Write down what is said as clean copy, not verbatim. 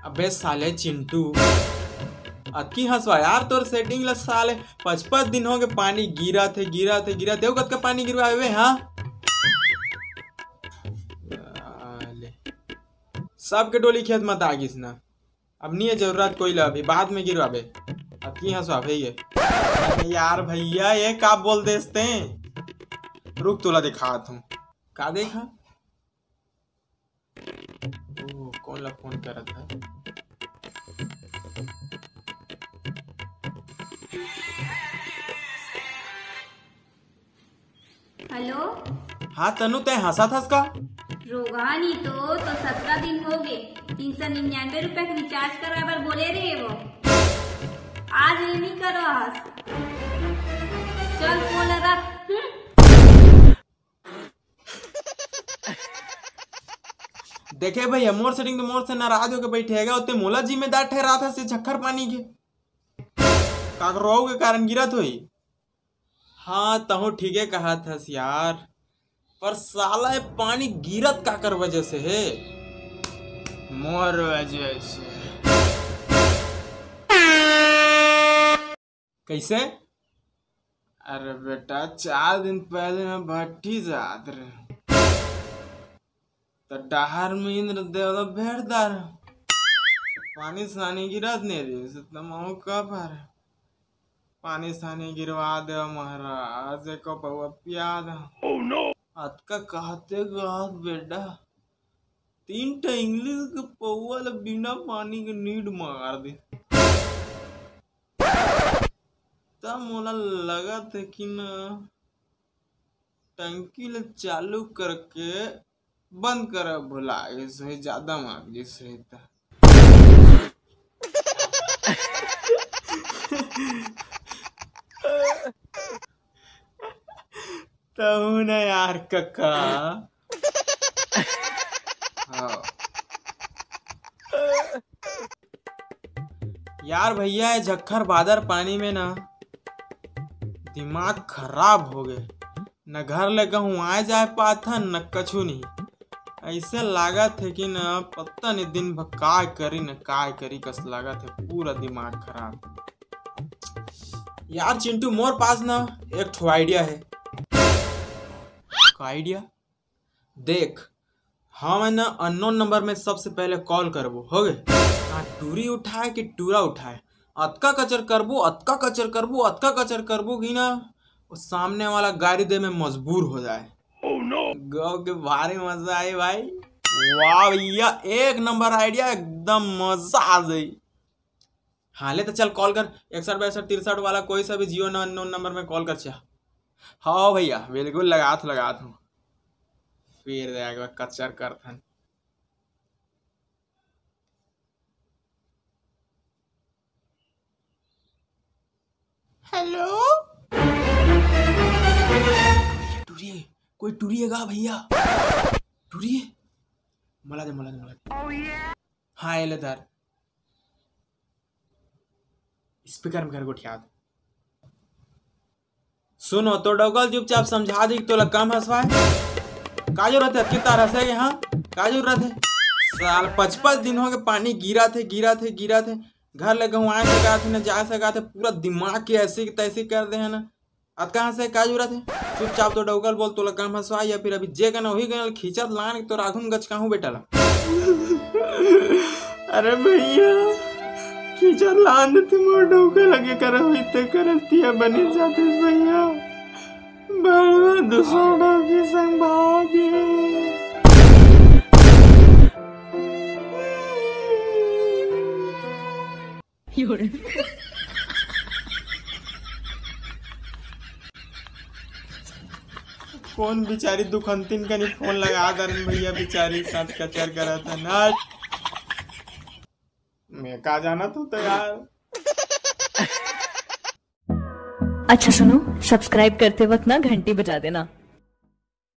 अबे साले चिंटू अतकी हंसवा यार तोर सेटिंग ला साले 55 दिन हो गए पानी गिरा थे देव कत का पानी गिरवावे हाँ सबके डोली खेत मत आगिस ना अब नहीं है जरूरत कोई ला अभी बाद में गिरवावे अतकी हंसवा भैया यार भैया ये का बोल देते रुक तोला दिखात हूँ का देखा ओ कौन ला फोन कर रहा था हेलो। हाँ तनु तय हंसा था का रोगानी तो 17 दिन हो गए 399 रुपए का रिचार्ज करावर बोले रे वो आज ये नहीं करो हंस चल फोन रख। देखे भैया मोर सेटिंग तो मोर से नाराज होकर बैठेगा उतने मोला जिम्मेदार ठहरा था से झक्खर पानी के काकरो के कारण गिरत हुई। हाँ तहु ठीक है कहा था यार पर साला ये पानी गिरत का कर वजह से है मोर वजह से कैसे अरे बेटा 4 दिन पहले मैं भट्टी जात रहे तो डहार में इंद्र देवला भेड़दार पानी सानी गिरत नहीं रही से तमाम का पर पानी सानी गिरवा दे महाराज को पवा प्याद अतका कहते गात बेटा 3 इंग्लिश के पौवा ला बिना पानी के नीड मार दे तब मोला लगा था कि न टंकी ला चालू करके बंद कर भुला सही ज्यादा मांग जी सही था तू न यार कक्का हाँ। यार भैया ये झक्खर बादर पानी में ना दिमाग खराब हो गए न घर ले कहूँ आ जाए पाथा न कछु नहीं ऐसे लागत है कि न पता नहीं दिन भर काय करी कस लागत है पूरा दिमाग खराब। यार चिंटू मोर पास ना एक ठो आइडिया है। का आइडिया देख हम ना अननोन नंबर में सबसे पहले कॉल करबो हो गए टूरी उठाए कि टूरा उठाए अतका कचर करबो कि ना वो सामने वाला गाड़ी दे में मजबूर हो जाए। गाँव के भारी मजा आए भाई वाह भैया 1 नंबर आइडिया एकदम मजा आ जाए। हाँ ले तो चल कॉल कर 616263 वाला कोई सा भी जियो अननोन नंबर में कॉल कर चाह। हाँ भैया बिल्कुल लगात हूँ फिर जाएगा कचर करथन। हेलो टूरिए कोई टूरिएगा भैया टूरिए मला दे हाँ ये लेदार स्पीकर में कर गोठिया सुनो तो डोगल चुपचाप समझा दी तो कम हंसवाए का जरूरत है कितना हंसे यहाँ का जरूरत है साल 55 दिन हो गए पानी गिरा थे घर ले कहूँ आ सका थे न जा सका थे पूरा दिमाग के ऐसे तैसे कर दे है ना अब कहाँ से का जरूरत है चुपचाप तो डोगल बोल तो कम हंसवा या फिर अभी जे कहना वही कहना खींचत लान तो राघुन गच कहूँ बेटा ला अरे भैया खींचत लान थे मोर डोगल लगे कर हुई ते करतिया बनी जाते भैया बड़वा दूसरा के संग भागे कौन बेचारी दुखंतिन का नहीं फोन लगा दर भैया बेचारी साथ कचर करा था ना मैं कहा जाना तो यार। अच्छा सुनो सब्सक्राइब करते वक्त ना घंटी बजा देना।